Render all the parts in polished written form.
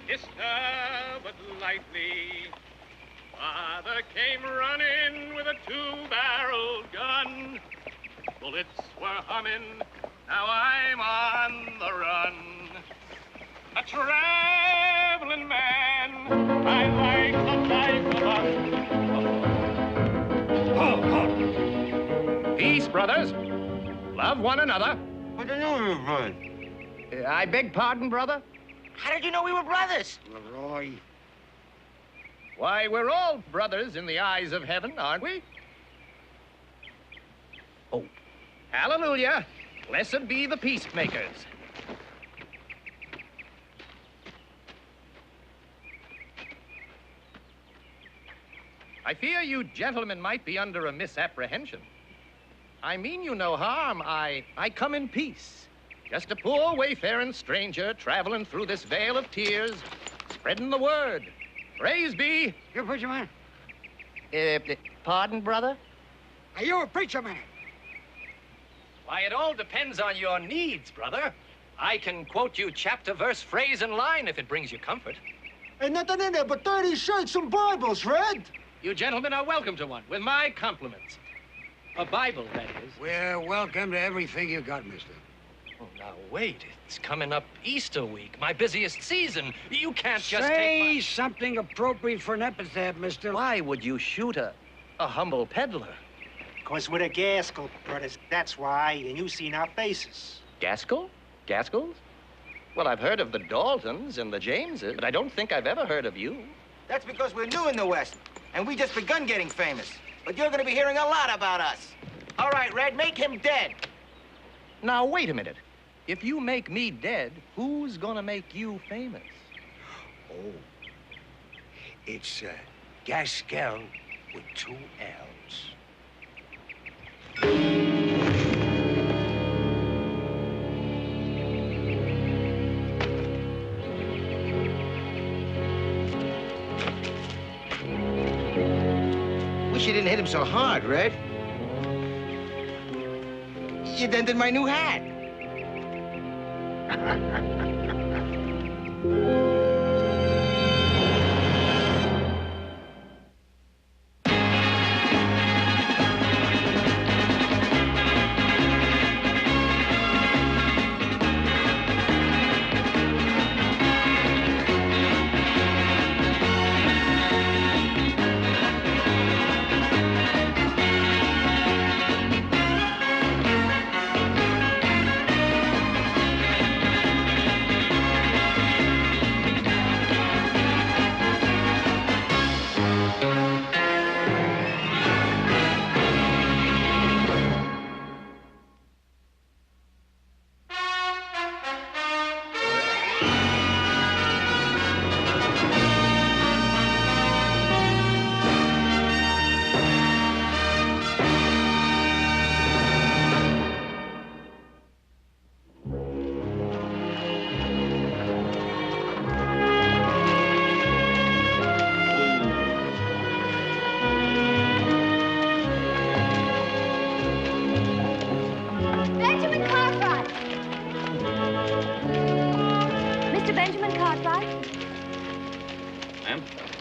kissed her but lightly. Father came running with a two-barreled gun. Bullets were humming, now I'm on the run. A traveling man, I like the life of us. Peace, brothers. Love one another. I don't know we were brothers. I beg pardon, brother? How did you know we were brothers? Leroy. Why, we're all brothers in the eyes of heaven, aren't we? Oh, hallelujah. Blessed be the peacemakers. I fear you gentlemen might be under a misapprehension. I mean you no harm. I come in peace. Just a poor wayfaring stranger traveling through this vale of tears, spreading the word. Praise be. You a preacher man? Pardon, brother? Are you a preacher man? Why, it all depends on your needs, brother. I can quote you chapter, verse, phrase, and line if it brings you comfort. Ain't nothing in there but 30 shirts and Bibles, Red. You gentlemen are welcome to one, with my compliments. A Bible, that is. We're welcome to everything you got, mister. Oh, now, wait. It's coming up Easter week, my busiest season. You can't just Say something appropriate for an epithet, mister. Why would you shoot a humble peddler? 'Cause we're the Gaskell brothers, that's why, and you seen our faces. Gaskell? Gaskells? Well, I've heard of the Daltons and the Jameses, but I don't think I've ever heard of you. That's because we're new in the West, and we just begun getting famous. But you're gonna be hearing a lot about us. All right, Red, make him dead. Now, wait a minute. If you make me dead, who's gonna make you famous? Oh, it's Gaskell with 2 L's. Wish you didn't hit him so hard, Red. You dented my new hat.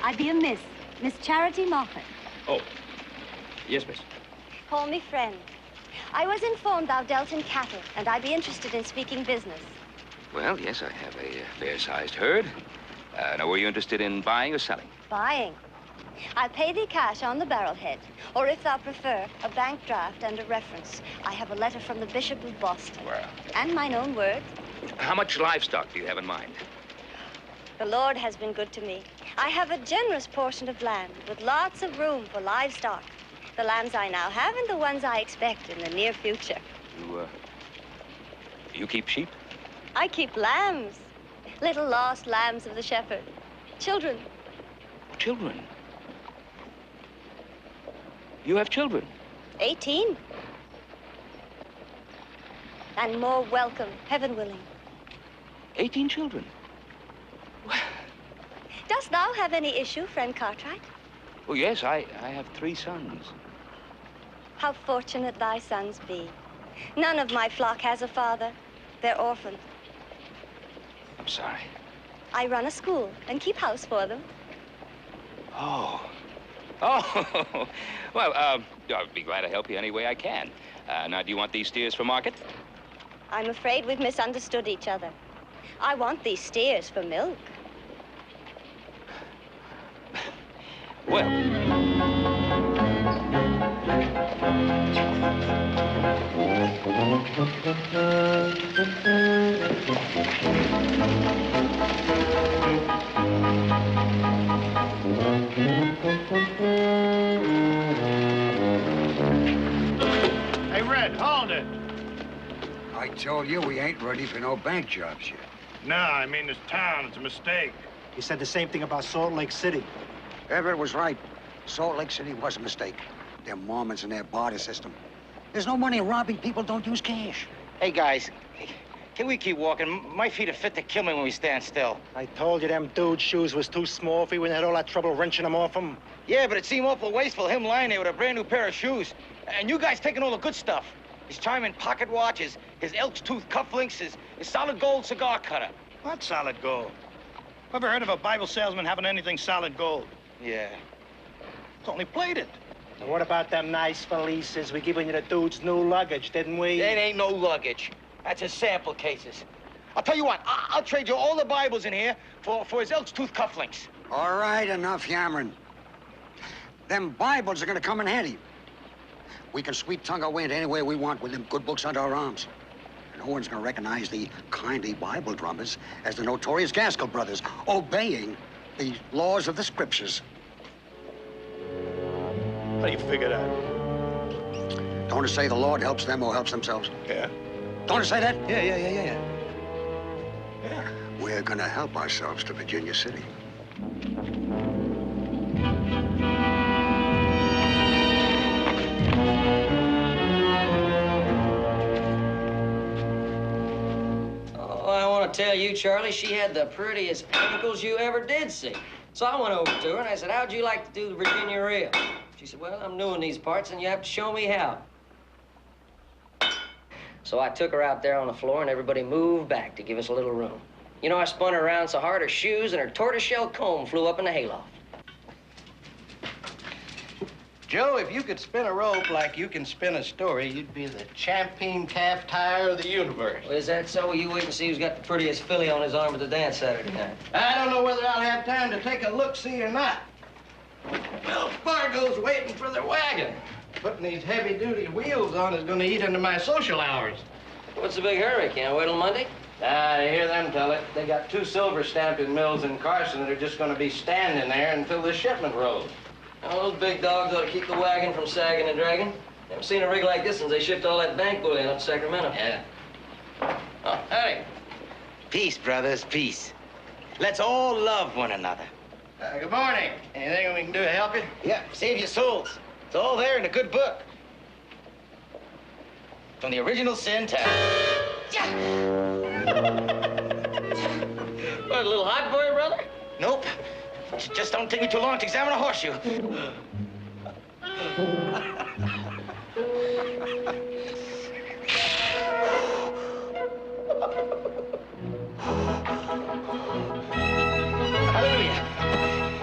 I'd be a Miss Charity Moffat. Oh, yes, miss. Call me friend. I was informed thou dealt in cattle, and I'd be interested in speaking business. Well, yes, I have a fair-sized herd. Now, were you interested in buying or selling? Buying. I'll pay thee cash on the barrelhead, or if thou prefer, a bank draft and a reference. I have a letter from the Bishop of Boston. Well. And mine own word. How much livestock do you have in mind? The Lord has been good to me. I have a generous portion of land with lots of room for livestock. The lambs I now have and the ones I expect in the near future. You keep sheep? I keep lambs. Little lost lambs of the shepherd. Children. Children? You have children? 18. And more welcome, heaven willing. 18 children? Dost thou have any issue, friend Cartwright? Oh, yes, I have 3 sons. How fortunate thy sons be. None of my flock has a father. They're orphaned. I'm sorry. I run a school and keep house for them. Oh. Oh. Well, I'll be glad to help you any way I can. Now, do you want these steers for market? I'm afraid we've misunderstood each other. I want these steers for milk. Well... Hey, Red, hold it. I told you we ain't ready for no bank jobs yet. No, I mean this town. It's a mistake. You said the same thing about Salt Lake City. Everett was right. Salt Lake City was a mistake. They're Mormons and their barter system. There's no money robbing people don't use cash. Hey, guys, can we keep walking? My feet are fit to kill me when we stand still. I told you them dude's shoes was too small for you when you had all that trouble wrenching them off him. Yeah, but it seemed awful wasteful, him lying there with a brand new pair of shoes. And you guys taking all the good stuff. His Chinaman pocket watches, his elk's tooth cufflinks, his solid gold cigar cutter. What solid gold? Ever heard of a Bible salesman having anything solid gold? Yeah. It's only plated. And what about them nice valises? We given you the dude's new luggage, didn't we? It ain't no luggage. That's his sample cases. I'll tell you what, I'll trade you all the Bibles in here for his elk's tooth cufflinks. All right, enough yammering. Them Bibles are gonna come in handy. We can sweet-tongue our way into anywhere we want with them good books under our arms. No one's gonna recognize the kindly Bible drummers as the notorious Gaskell brothers, obeying the laws of the scriptures. How do you figure that? Don't it say the Lord helps them or helps themselves? Yeah. Don't it say that? Yeah. We're gonna help ourselves to Virginia City. Oh, I want to tell you, Charlie, she had the prettiest ankles you ever did see. So I went over to her and I said, how'd you like to do the Virginia Reel? She said, well, I'm new in these parts and you have to show me how. So I took her out there on the floor and everybody moved back to give us a little room. You know, I spun her around so hard her shoes and her tortoiseshell comb flew up in the hayloft. Joe, if you could spin a rope like you can spin a story, you'd be the champion calf tire of the universe. Well, is that so? You wait and see who's got the prettiest filly on his arm at the dance Saturday night. I don't know whether I'll have time to take a look-see or not. Wells Fargo's waiting for their wagon. Putting these heavy-duty wheels on is going to eat into my social hours. What's the big hurry? Can't wait till Monday? I hear them tell it. They got 2 silver stamping mills in Carson that are just going to be standing there until the shipment rolls. Oh, those big dogs ought to keep the wagon from sagging and dragging. Never seen a rig like this since they shipped all that bank bullion up to Sacramento. Yeah. Oh, howdy. Peace, brothers, peace. Let's all love one another. Good morning. Anything we can do to help you? Yeah, save your souls. It's all there in a good book. From the original sin to... What, a little hot for you, brother? Nope. Just don't take me too long to examine a horseshoe. Hallelujah.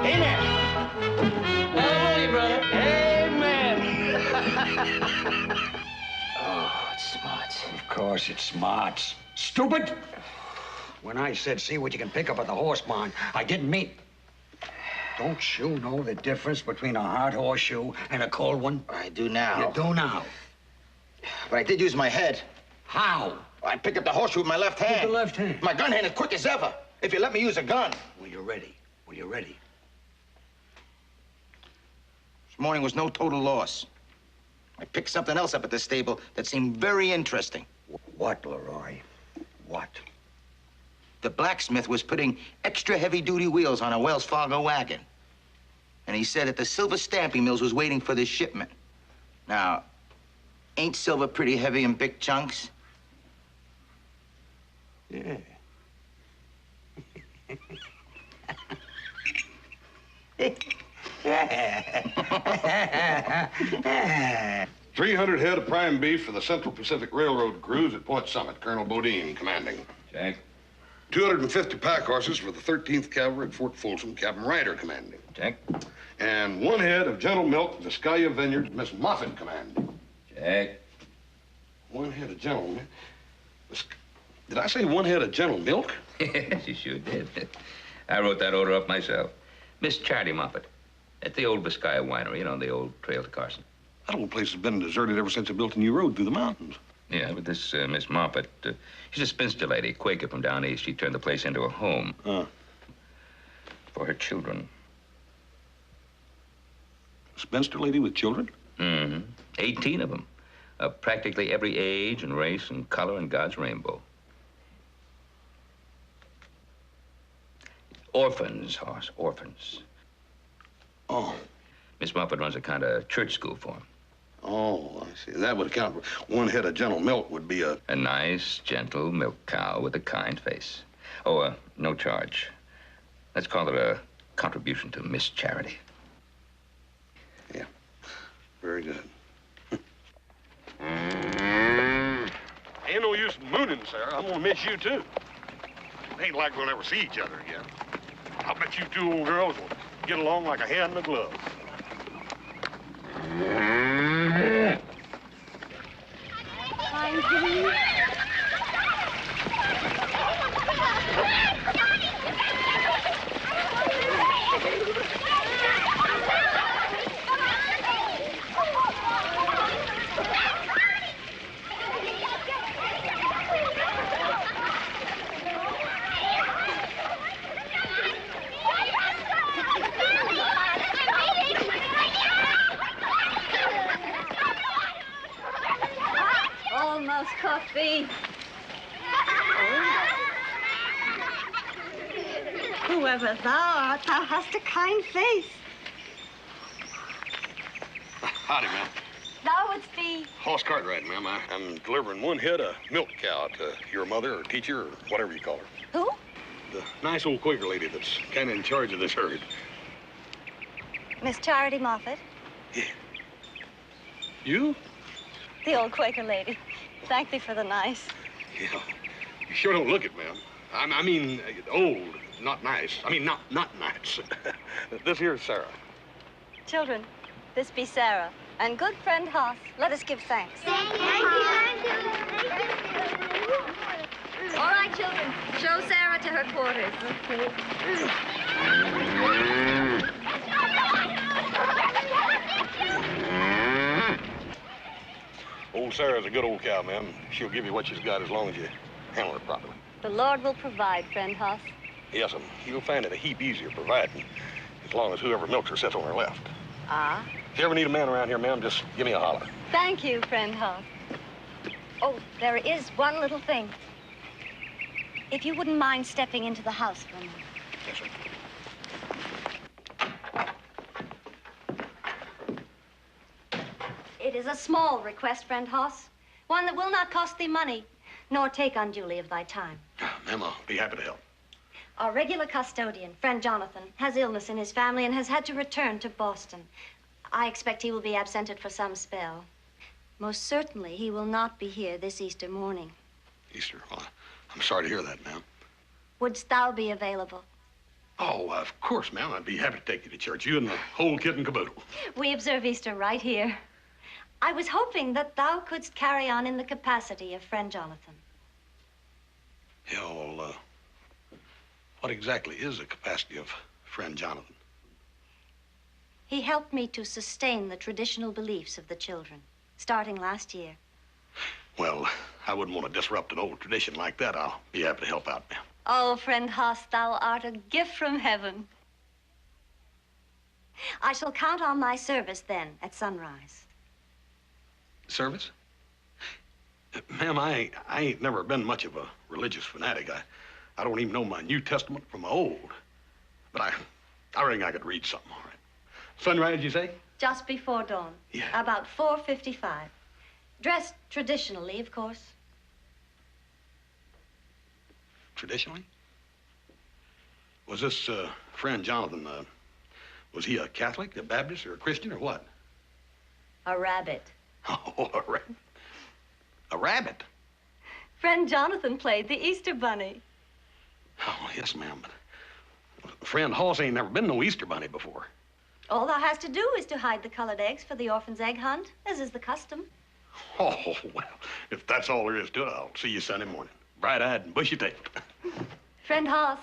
Amen. Hallelujah, brother. Amen. Oh, it's smarts. Of course it's smarts. Stupid! When I said see what you can pick up at the horse barn, I didn't mean... Don't you know the difference between a hard horseshoe and a cold one? I do now. You do now. But I did use my head. How? I picked up the horseshoe with my left hand. With the left hand? My gun hand is quick as ever. If you let me use a gun. When you're ready. When you're ready. This morning was no total loss. I picked something else up at the stable that seemed very interesting. What, Leroy? What? The blacksmith was putting extra heavy-duty wheels on a Wells Fargo wagon. And he said that the silver stamping mills was waiting for this shipment. Now, ain't silver pretty heavy in big chunks? Yeah. 300 head of prime beef for the Central Pacific Railroad cruise at Port Summit. Colonel Bodine commanding. Jack. 250 pack horses for the 13th Cavalry at Fort Folsom, Captain Ryder commanding. Check. And 1 head of Gentle Milk, Vizcaya Vineyard, Miss Moffett commanding. Check. 1 head of Gentle Milk. Did I say 1 head of Gentle Milk? Yes, you sure did. I wrote that order up myself. Miss Charity Moffett. At the old Vizcaya winery, you know, the old trail to Carson. That old place has been deserted ever since they built a new road through the mountains. Yeah, but this Miss Moffett, she's a spinster lady, Quaker from down east. She turned the place into a home. For her children. Spinster lady with children? Mm-hmm. 18 of them. Of practically every age and race and color in God's rainbow. Orphans, Hoss, orphans. Oh. Miss Moffett runs a kind of church school for them. Oh, I see. That would account for 1 head of Gentle Milk would be a... A nice, gentle milk cow with a kind face. Oh, no charge. Let's call it a contribution to Miss Charity. Yeah, very good. Ain't no use mooning, Sarah. I'm gonna miss you, too. Ain't like we'll ever see each other again. I'll bet you 2 old girls will get along like a hand and a glove. Almost coffee. Whoever thou art, thou hast a kind face. Howdy, ma'am. Thou wouldst be... Hoss Cartwright, ma'am. I'm delivering 1 head of milk cow to your mother or teacher or whatever you call her. Who? The nice old Quaker lady that's kind of in charge of this herd. Miss Charity Moffett. Yeah. You? The old Quaker lady. Thank thee for the nice. Yeah. You sure don't look it, ma'am. I mean, old, not nice. I mean, not nice. This here's Sarah. Children, this be Sarah. And good friend Hoss, let us give thanks. Thank you. All right, children, show Sarah to her quarters. Old Sarah's a good old cow, ma'am. She'll give you what she's got as long as you handle her properly. The Lord will provide, friend Hoss. Yes, you'll find it a heap easier providing as long as whoever milks her sits on her left. Ah? If you ever need a man around here, ma'am, just give me a holler. Thank you, friend Hoss. Oh, there is one little thing. If you wouldn't mind stepping into the house for a moment. Yes, sir. It is a small request, friend Hoss. One that will not cost thee money, nor take unduly of thy time. Ma'am, I'll be happy to help. Our regular custodian, friend Jonathan, has illness in his family and has had to return to Boston. I expect he will be absented for some spell. Most certainly, he will not be here this Easter morning. Easter? Well, I'm sorry to hear that, ma'am. Wouldst thou be available? Oh, of course, ma'am. I'd be happy to take you to church. You and the whole kit and caboodle. We observe Easter right here. I was hoping that thou couldst carry on in the capacity of friend Jonathan. Yeah, well, what exactly is the capacity of friend Jonathan? He helped me to sustain the traditional beliefs of the children, starting last year. Well, I wouldn't want to disrupt an old tradition like that. I'll be happy to help out, ma'am. Oh, friend Hoss, thou art a gift from heaven. I shall count on thy service then at sunrise. Service? Ma'am, I ain't never been much of a religious fanatic. I don't even know my New Testament from my Old. But I reckon I could read something, all right. Sunrise, you say? Just before dawn. Yeah. About 4:55. Dressed traditionally, of course. Traditionally? Was this friend Jonathan, was he a Catholic, a Baptist, or a Christian, or what? A rabbit. Oh, a rabbit. A rabbit? Friend Jonathan played the Easter Bunny. Oh, yes, ma'am, but friend Hoss ain't never been no Easter bunny before. All thou has to do is to hide the colored eggs for the orphan's egg hunt, as is the custom. Oh, well, if that's all there is to it, I'll see you Sunday morning. Bright-eyed and bushy-tailed. Friend Hoss,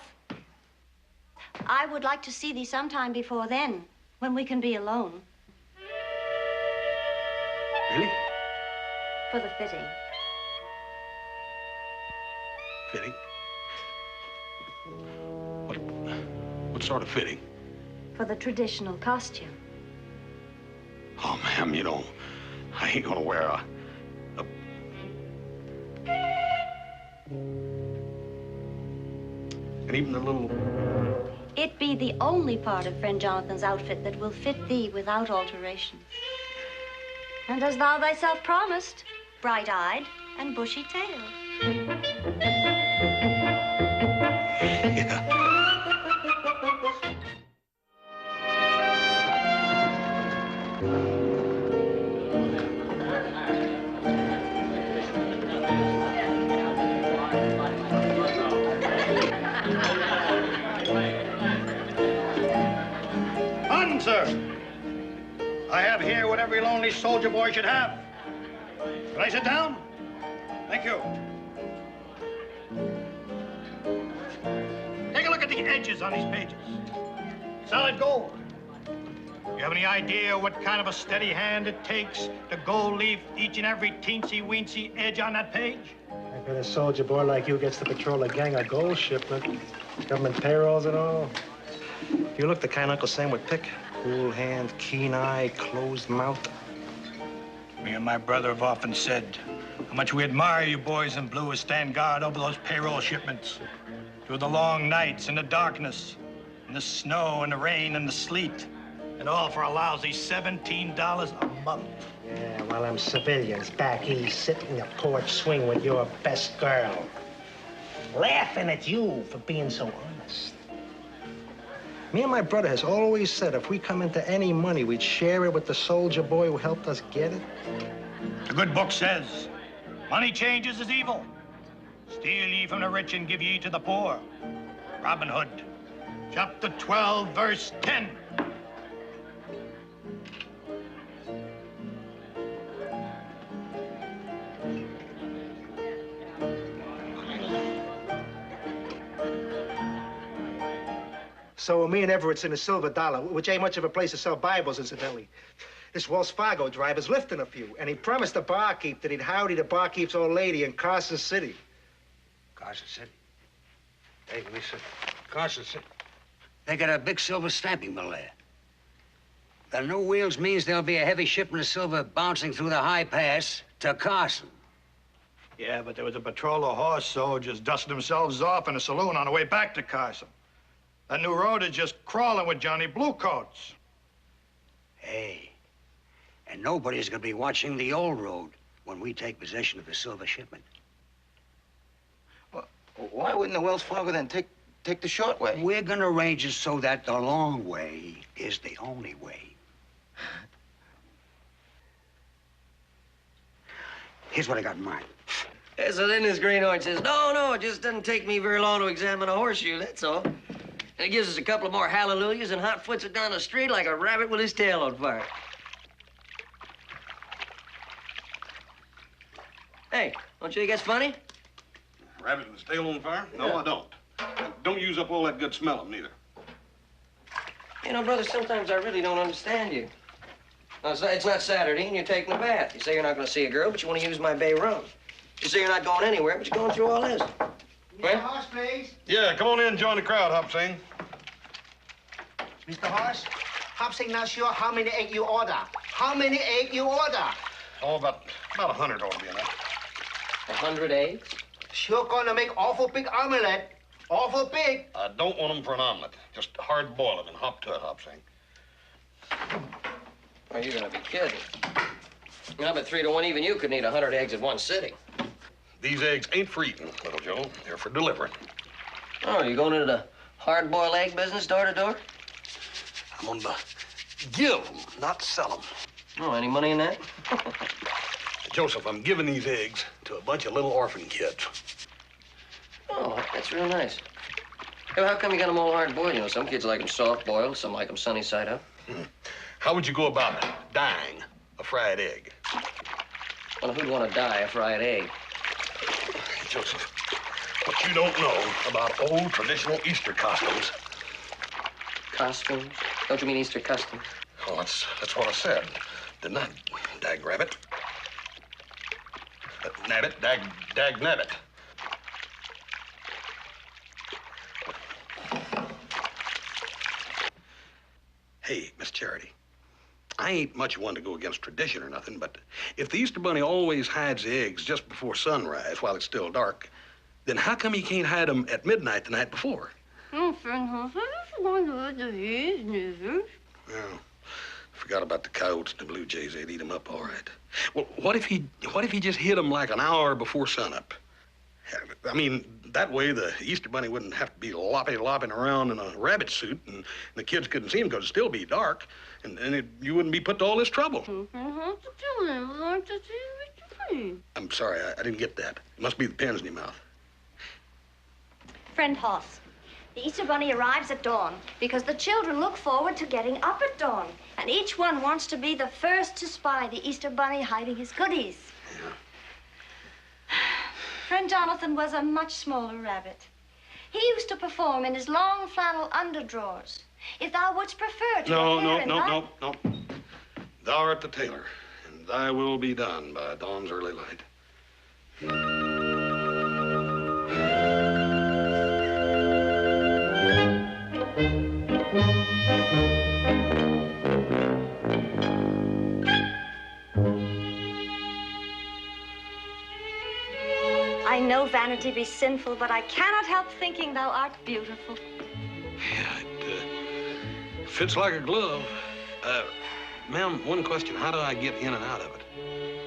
I would like to see thee sometime before then, when we can be alone. Really? For the fitting. Fitting? What sort of fitting? For the traditional costume. Oh, ma'am, you know, I ain't gonna wear a... And even the little... It be the only part of friend Jonathan's outfit that will fit thee without alteration. And as thou thyself promised, bright-eyed and bushy-tailed. Yeah. Sir. I have here what every lonely soldier boy should have. Can I sit down? Thank you. Take a look at the edges on these pages. Solid gold. You have any idea what kind of a steady hand it takes to gold leaf each and every teensy-weensy edge on that page? I bet a soldier boy like you gets to patrol a gang of gold shipment, government payrolls and all. You look the kind Uncle Sam would pick. Cool hand, keen eye, closed mouth. Me and my brother have often said how much we admire you boys in blue who stand guard over those payroll shipments. Through the long nights and the darkness, and the snow and the rain and the sleet, and all for a lousy $17 a month. Yeah, while I'm civilians back east, sitting in the porch swing with your best girl. Laughing at you for being so honest. Me and my brother has always said if we come into any money, we'd share it with the soldier boy who helped us get it. The good book says, money changes is evil. Steal ye from the rich and give ye to the poor. Robin Hood, chapter 12, verse 10. So me and Everett's in the Silver Dollar, which ain't much of a place to sell Bibles, incidentally. This Wells Fargo driver's lifting a few, and he promised the barkeep that he'd howdy the barkeep's old lady in Carson City. Carson City? Hey, listen. Carson City. They got a big silver stamping mill there. The new wheels means there'll be a heavy shipment of silver bouncing through the high pass to Carson. Yeah, but there was a patrol of horse soldiers dusting themselves off in a saloon on the way back to Carson. That new road is just crawling with Johnny Bluecoats. Hey, and nobody's gonna be watching the old road when we take possession of the silver shipment. Well, why wouldn't the Wells Fargo then take the short way? We're gonna arrange it so that the long way is the only way. Here's what I got in mind. Yeah, so then this greenhorn says, no, it just doesn't take me very long to examine a horseshoe, that's all. And it gives us a couple of more hallelujahs and hot foots it down the street like a rabbit with his tail on fire. Hey, don't you think that's funny? Rabbit with his tail on fire? No, Yeah. I don't. Don't use up all that good smell of them, neither. You know, brother, sometimes I really don't understand you. Now, it's not Saturday and you're taking a bath. You say you're not going to see a girl, but you want to use my bay rum. You say you're not going anywhere, but you're going through all this. Mr. Hoss, please. Yeah, come on in, join the crowd, Hopsing. Mr. Hoss, Hopsing not sure how many egg you order. How many egg you order? Oh, about 100 ought to be enough. 100 eggs? Sure gonna make awful big omelet. Awful big. I don't want them for an omelet. Just hard boil them and hop to it, Hopsing. Oh, you're going to be kidding. I bet 3 to 1 even you could eat 100 eggs at one sitting. These eggs ain't for eating, little Joe. They're for delivering. Oh, you going into the hard-boiled egg business door to door? I'm on the give them, not sell them. Oh, any money in that? Joseph, I'm giving these eggs to a bunch of little orphan kids. Oh, that's real nice. Hey, how come you got them all hard boiled? You know, some kids like them soft boiled, some like them sunny side up. How would you go about dyeing a fried egg? Well, who'd want to dye a fried egg? Joseph, what you don't know about old traditional Easter costumes. Costumes? Don't you mean Easter customs? Oh, that's what I said. Didn't I? Dag rabbit. Nabbit, dag nabbit. Hey, Miss Charity, I ain't much one to go against tradition or nothing, but if the Easter Bunny always hides the eggs just before sunrise while it's still dark, then how come he can't hide them at midnight the night before? Well, forgot about the coyotes and the blue jays. They'd eat them up all right. Well, what if he just hid them like an hour before sunup? I mean, that way the Easter Bunny wouldn't have to be lopping around in a rabbit suit, and the kids couldn't see him because it'd still be dark, and you wouldn't be put to all this trouble. I'm sorry, I didn't get that. It must be the pins in your mouth. Friend Hoss, the Easter Bunny arrives at dawn because the children look forward to getting up at dawn, and each one wants to be the first to spy the Easter Bunny hiding his goodies. Yeah. Friend Jonathan was a much smaller rabbit. He used to perform in his long flannel underdrawers. If thou wouldst prefer to No. Thou art the tailor, and thy will be done by dawn's early light. I know vanity be sinful, but I cannot help thinking thou art beautiful. Yeah, it fits like a glove. Ma'am, one question. How do I get in and out of it?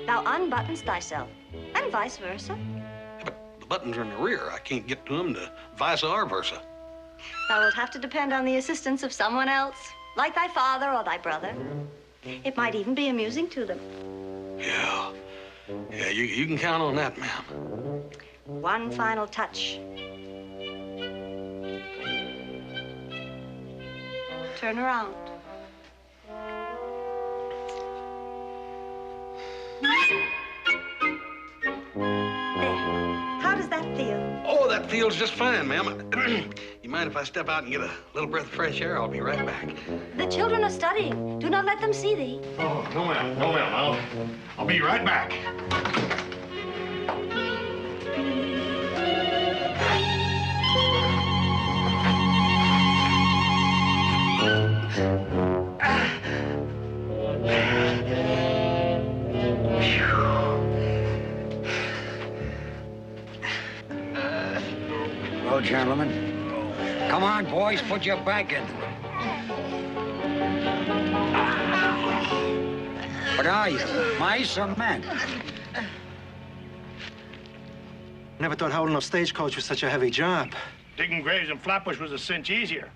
Thou unbuttons thyself, and vice versa. Yeah, but the buttons are in the rear. I can't get to them to vice versa. Thou wilt have to depend on the assistance of someone else, like thy father or thy brother. It might even be amusing to them. Yeah. Yeah, you can count on that, ma'am. One final touch. Turn around. There. How does that feel? Oh, that feels just fine, ma'am. You mind if I step out and get a little breath of fresh air? I'll be right back. The children are studying. Do not let them see thee. Oh, no, ma'am. No, ma'am. I'll be right back. Well, gentlemen, come on, boys, put your back into it. What are you, mice or men? Never thought holding a stagecoach was such a heavy job. Digging graves in Flatbush was a cinch easier.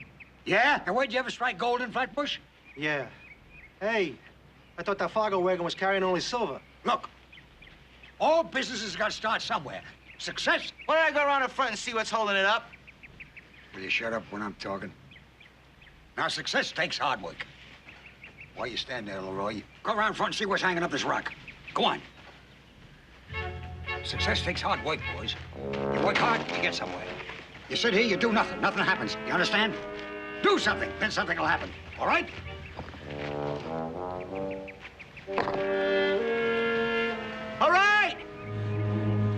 Yeah? And where'd you ever strike gold in Flatbush? Yeah. Hey, I thought that Fargo wagon was carrying only silver. Look, all businesses got to start somewhere. Success. Why don't I go around the front and see what's holding it up? Will you shut up when I'm talking? Now, success takes hard work. Why you stand there, Leroy? Go around front and see what's hanging up this rock. Go on. Success takes hard work, boys. You work hard, you get somewhere. You sit here, you do nothing. Nothing happens. You understand? Do something, then something will happen. All right? All right!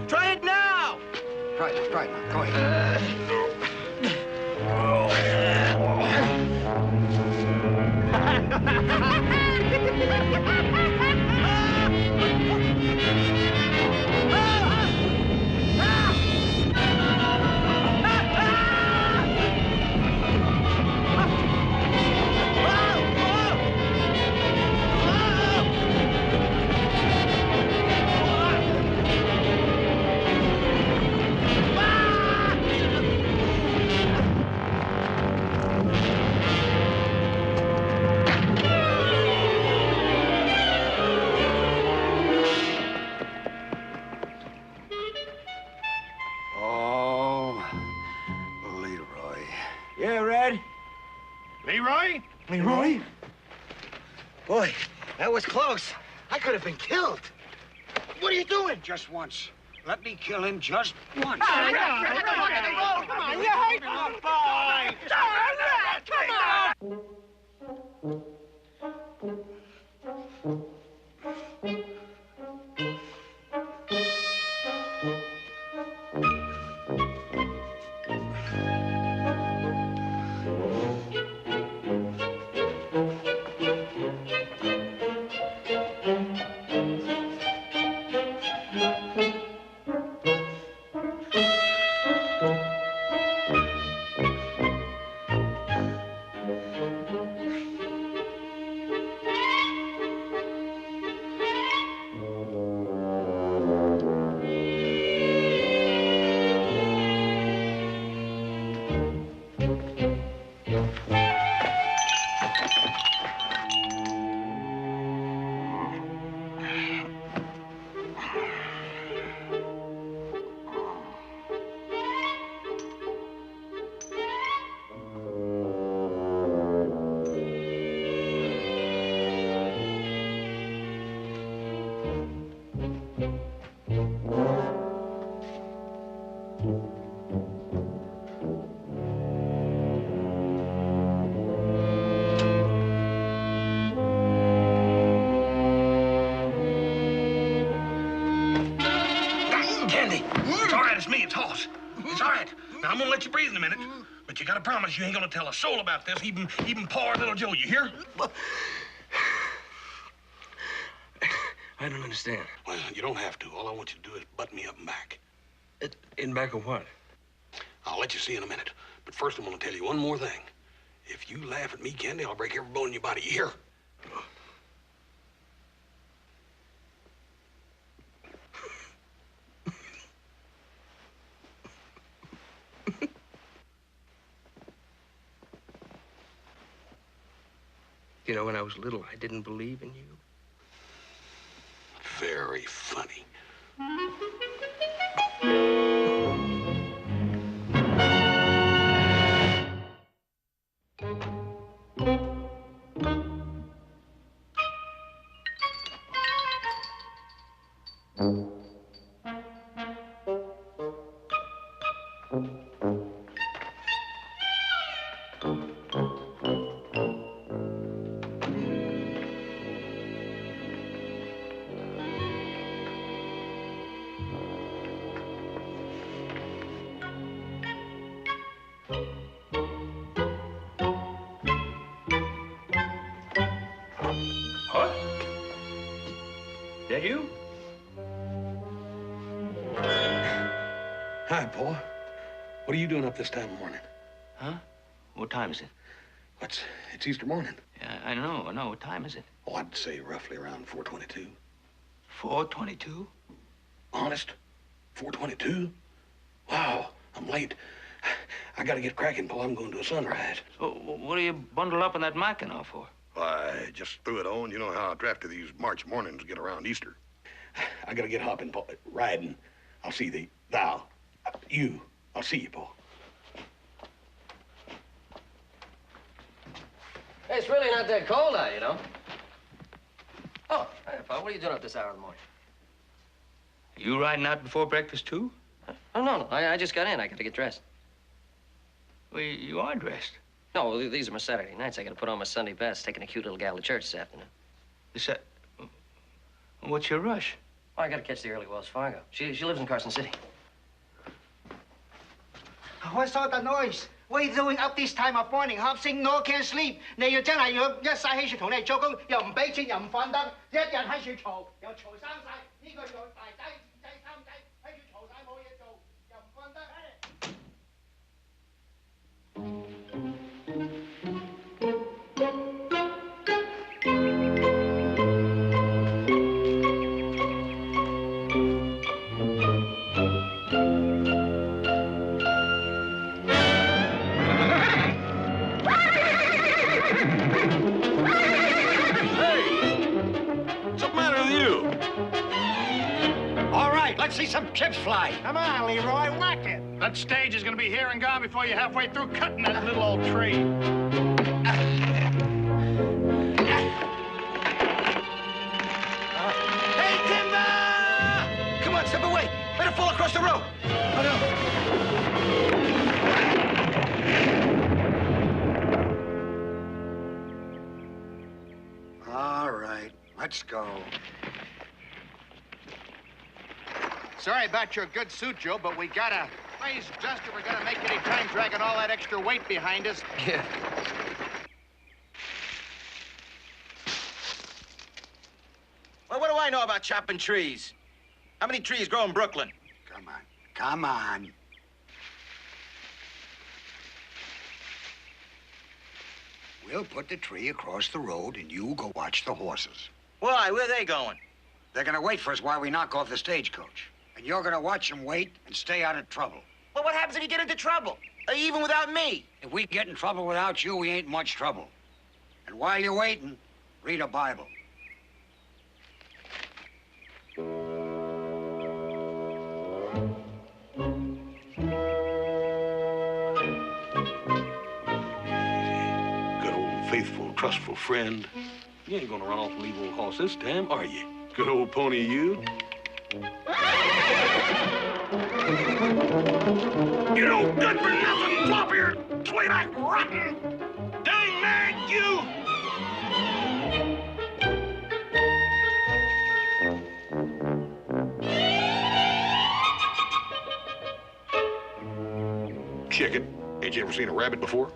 Try it now! Try it now. Go ahead. Leroy? Leroy? Boy, that was close. I could have been killed. What are you doing? Just once. Let me kill him just once. Come on, you hurt my boy. Come on. Candy, it's all right, it's me, it's Hoss. It's all right. Now, I'm gonna let you breathe in a minute, but you gotta promise you ain't gonna tell a soul about this, even poor little Joe, you hear? I don't understand. Well, you don't have to. All I want you to do is button me up and back. In back of what? I'll let you see in a minute. But first, I'm gonna tell you one more thing. If you laugh at me, Candy, I'll break every bone in your body, you hear? You know, when I was little, I didn't believe in you. Very funny. What? That you? Hi, Paul. What are you doing up this time of morning? Huh? What time is it? It's Easter morning. Yeah, I know. What time is it? Oh, I'd say roughly around 4:22. 4:22? Honest? 4:22? Wow, I'm late. I gotta get cracking, Paul. I'm going to a sunrise. So, what are you bundled up in that Mackinaw for? I just threw it on. You know how drafty these March mornings get around Easter. I gotta get hopping, Paul. Riding. I'll see thee. Thou. You. I'll see you, Paul. Hey, it's really not that cold out, you know. Oh, hey, Paul, what are you doing up this hour in the morning? You riding out before breakfast, too? Oh, no. I just got in. I got to get dressed. Well, you are dressed. No, these are my Saturday nights. I got to put on my Sunday best, taking a cute little gal to church this afternoon. What's your rush? Oh, I got to catch the early Wells Fargo. She lives in Carson City. What's all the noise? What are you doing up this time of morning? 瞌醒 no can sleep。你要真係要一世起住同你做工，又唔俾錢又唔瞓得，一日喺處嘈，又嘈生晒。呢個又大仔、二仔、三仔喺處嘈晒冇嘢做，又唔瞓得。Let's see some chips fly. Come on, Leroy, whack it. That stage is gonna be here and gone before you're halfway through cutting that little old tree. All right, let's go. Sorry about your good suit, Joe, but we gotta raise just if we're gonna make any time dragging all that extra weight behind us. Yeah. Well, what do I know about chopping trees? How many trees grow in Brooklyn? Come on, come on. We'll put the tree across the road and you go watch the horses. Why? Where are they going? They're gonna wait for us while we knock off the stagecoach. And you're gonna watch them wait and stay out of trouble. Well, what happens if you get into trouble? Even without me? If we get in trouble without you, we ain't much trouble. And while you're waiting, read a Bible. Good old faithful, trustful friend. You ain't gonna run off and leave old horse this time, are you? Good old pony you. You know good for nothing, flop here, playback rotten. Dang man, you! Chicken. Ain't you ever seen a rabbit before?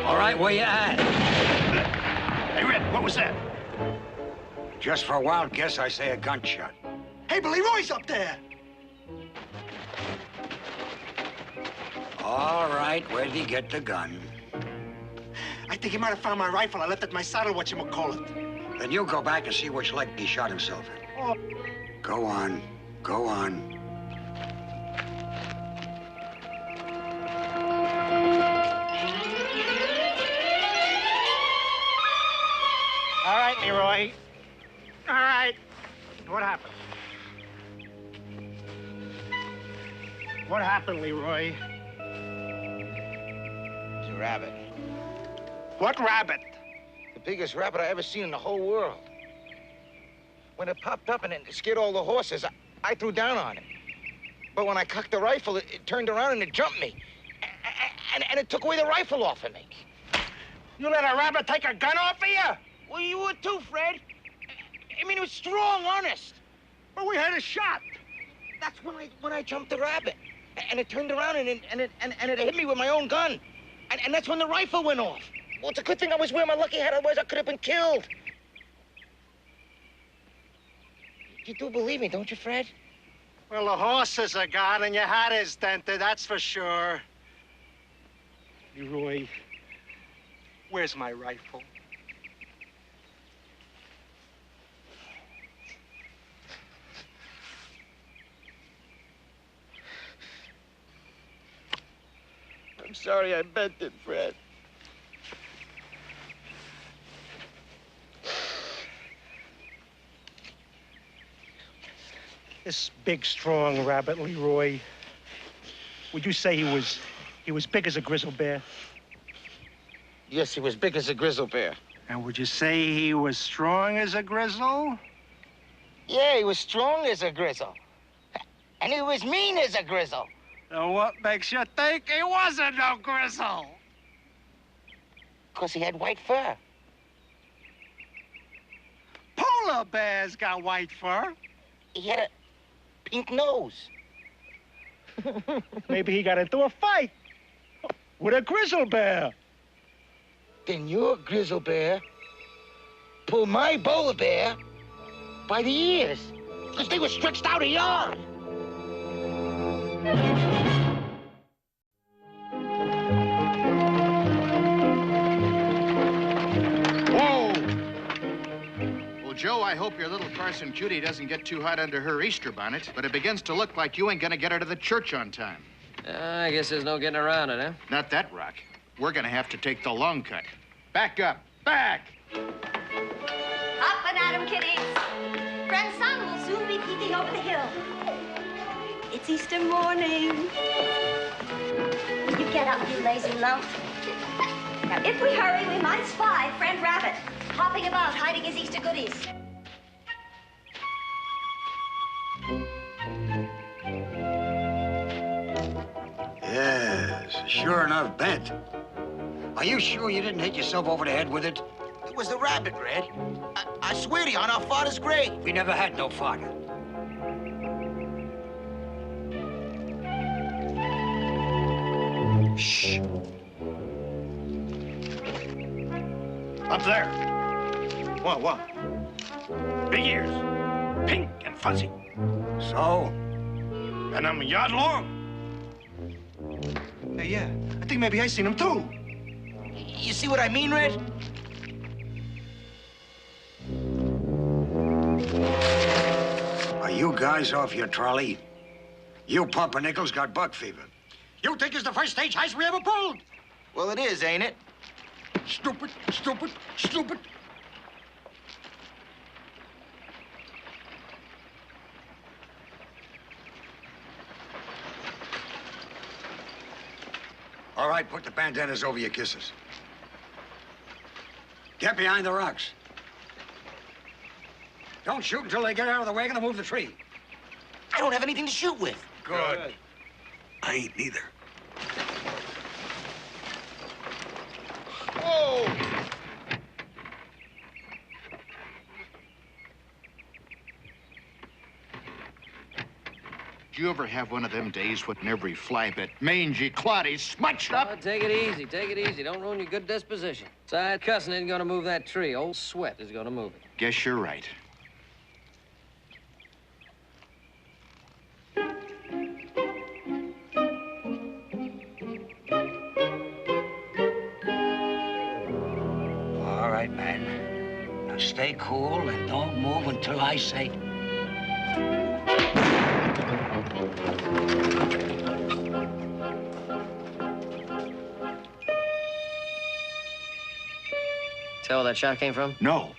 All right, where you at? Hey, Red, what was that? Just for a wild guess, I say a gunshot. Hey, Billy Roy's up there. All right, where did he get the gun? I think he might have found my rifle. I left it at my saddle, whatchamacallit. Then you go back and see which leg he shot himself in. Oh. Go on, go on. All right, Leroy. All right. What happened? What happened, Leroy? It's a rabbit. What rabbit? The biggest rabbit I ever seen in the whole world. When it popped up and it scared all the horses, I threw down on it. But when I cocked the rifle, it turned around and it jumped me. And it took away the rifle off of me. You let a rabbit take a gun off of you? Well, you would too, Fred. I mean, it was strong, honest. But we had a shot. That's when I jumped the rabbit. And it turned around and it hit me with my own gun. And that's when the rifle went off. Well, it's a good thing I was wearing my lucky hat, otherwise I could have been killed. You do believe me, don't you, Fred? Well, the horses are gone and your hat is dented, that's for sure. Leroy, where's my rifle? I'm sorry I bent it, Fred. This big, strong rabbit, Leroy, would you say he was big as a grizzly bear? Yes, he was big as a grizzly bear. And would you say he was strong as a grizzle? Yeah, he was strong as a grizzle. And he was mean as a grizzle. Now what makes you think he wasn't no grizzle? Because he had white fur. Polar bears got white fur. He had a pink nose. Maybe he got into a fight with a grizzly bear. Then your grizzly bear pulled my polar bear by the ears, because they were stretched out a yard. Whoa! Well, Joe, I hope your little Carson cutie doesn't get too hot under her Easter bonnet, but it begins to look like you ain't gonna get her to the church on time. I guess there's no getting around it, huh? Not that rock. We're gonna have to take the long cut. Back up. Back! Up and at 'em, kiddies. Friend Sun will soon be peeking over the hill. It's Easter morning. You get up, you lazy lump. Now, if we hurry, we might spy Friend Rabbit hopping about, hiding his Easter goodies. Yes, sure enough, bent. Are you sure you didn't hit yourself over the head with it? It was the rabbit, Red. I swear to you, on our father's grave. We never had no father. Shh. Up there. What? Big ears. Pink and fuzzy. So? And I'm a yard long. Hey, yeah. I think maybe I seen him too. You see what I mean, Red? Are you guys off your trolley? You pumpernickels got buck fever. You think it's the first stage heist we ever pulled? Well, it is, ain't it? Stupid, stupid, stupid. All right, put the bandanas over your kisses. Get behind the rocks. Don't shoot until they get out of the wagon and move the tree. I don't have anything to shoot with. Good. I ain't neither. Whoa! Do you ever have one of them days when every fly bit, mangy, cloddy, smutched up? Oh, take it easy, take it easy. Don't ruin your good disposition. Besides, cussing isn't gonna move that tree. Old Sweat is gonna move it. Guess you're right. All right, man. Now stay cool and don't move until I say. Tell where that shot came from? No.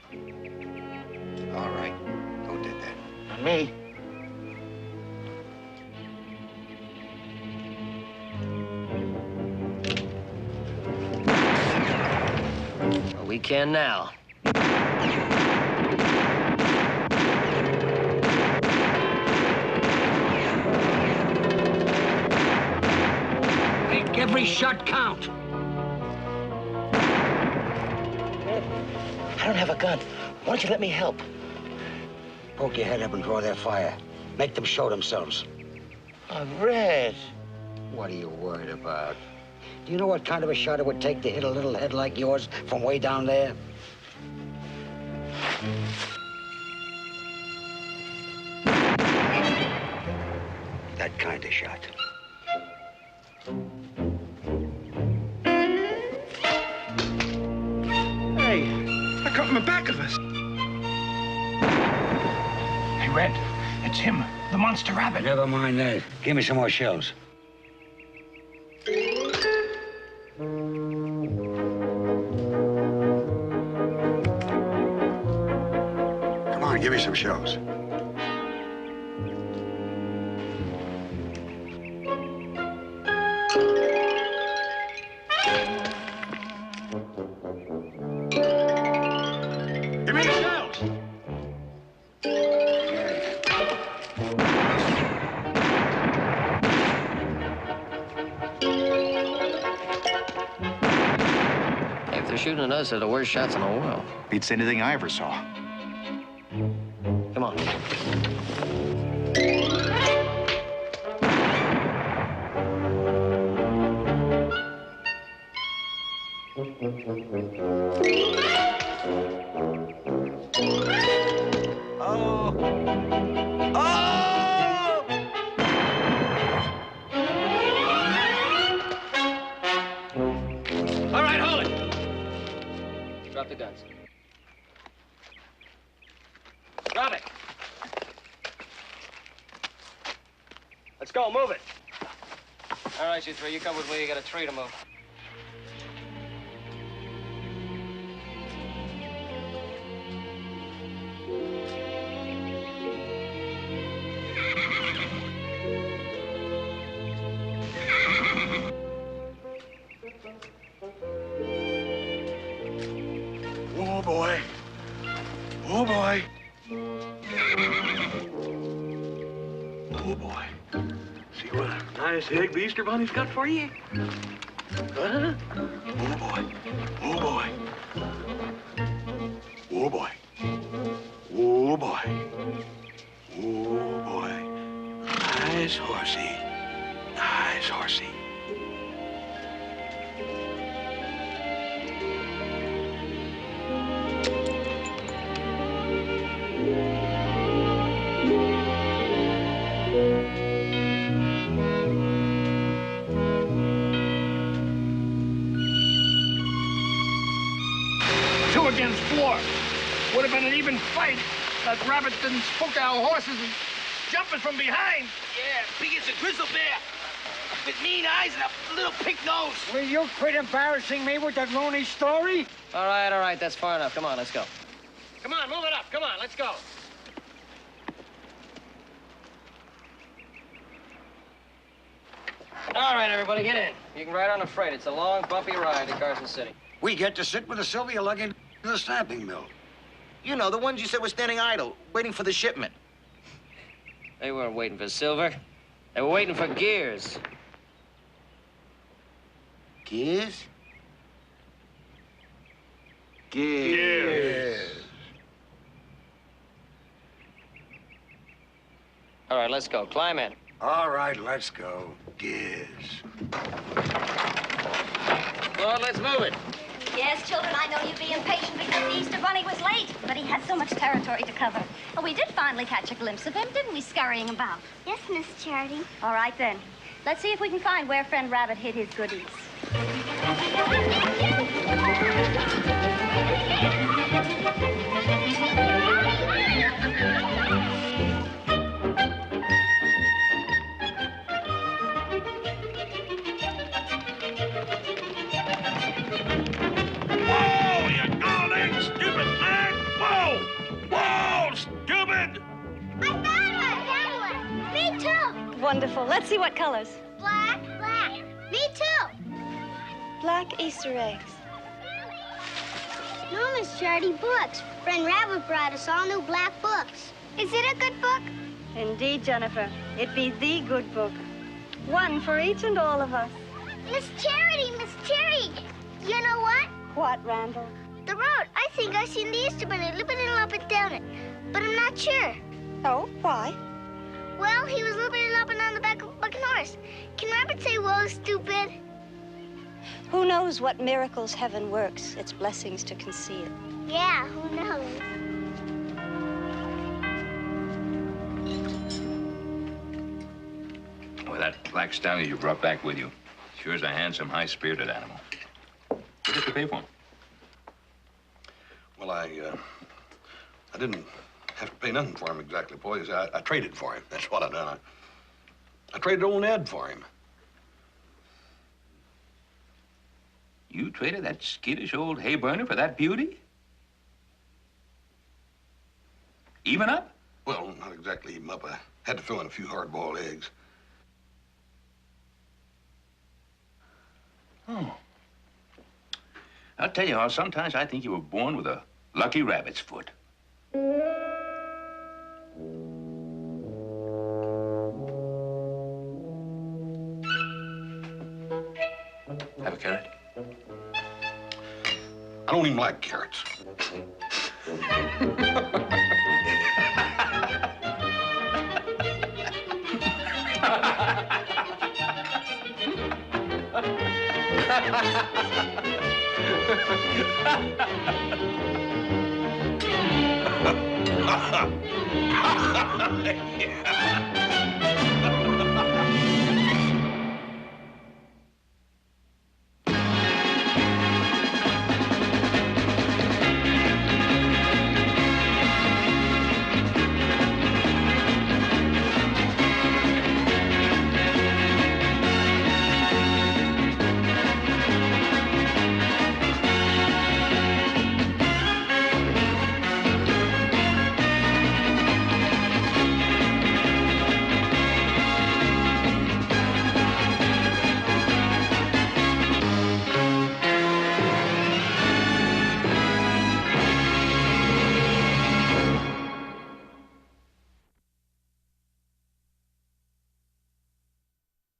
All right. Who did that? Not me. Well, we can now. Make every shot count. I don't have a gun. Why don't you let me help? Poke your head up and draw their fire. Make them show themselves. Oh, Red. What are you worried about? Do you know what kind of a shot it would take to hit a little head like yours from way down there? That kind of shot. Hey, they're coming back of us. Hey, Red, it's him, the monster rabbit. Never mind that. Give me some more shells. Come on, give me some shells. shooting at us are the worst shots in the world. Beats anything I ever saw. Come on. All right, hold it. Drop the guns. Drop it. Let's go, move it. All right, you three, you come with me. You got a tree to move. Oh, boy. Oh, boy. Oh, boy. See what a nice egg the Easter Bunny's got for you? Huh? Oh, boy. Oh, boy. Oh, boy. Oh, boy. Oh, boy. Nice horsey. Nice horsey. Two against four. Would have been an even fight. That rabbit didn't spook our horses and jump us from behind. Yeah, big as a grizzly bear. With mean eyes and a little pink nose. Will you quit embarrassing me with that phony story? All right, that's far enough. Come on, let's go. Come on, move it up. Come on, let's go. All right, everybody, get in. You can ride on a freight. It's a long, bumpy ride to Carson City. We get to sit with the Sylvia lugging to the stamping mill. You know, the ones you said were standing idle, waiting for the shipment. They weren't waiting for silver. They were waiting for gears. Gears? All right, let's go. Climb in. All right, let's go. Gears. Lord, let's move it. Yes, children, I know you'd be impatient because the Easter Bunny was late, but he had so much territory to cover. Oh, we did finally catch a glimpse of him, didn't we, scurrying about? Yes, Miss Charity. All right, then. Let's see if we can find where Friend Rabbit hid his goodies. Whoa, you darling stupid man! Whoa! Whoa, stupid! I found one! Me too! Wonderful. Let's see what colors. Black. Me too! Black Easter eggs. No, Miss Charity, books. Friend Rabbit brought us all new black books. Is it a good book? Indeed, Jennifer. It be the good book. One for each and all of us. Miss Charity! You know what? What, Randall? The road. I think I seen the Easter Bunny lipping up and down it, but I'm not sure. Oh, why? Well, he was lipping and upping on the back of a bucking horse. Can Rabbit say, whoa, stupid? Who knows what miracles heaven works? Its blessings to conceal. Yeah, who knows? Well, that black stallion you brought back with you sure is a handsome, high-spirited animal. What did you pay for him? Well, I didn't have to pay nothing for him exactly, boys. I traded for him. That's what I done. I traded old Ned for him. You traded that skittish old hay burner for that beauty? Even up? Well, not exactly even up. I had to throw in a few hard-boiled eggs. Oh. I'll tell you, Hal, sometimes I think you were born with a lucky rabbit's foot. Have a carrot? I don't even like carrots. Yeah.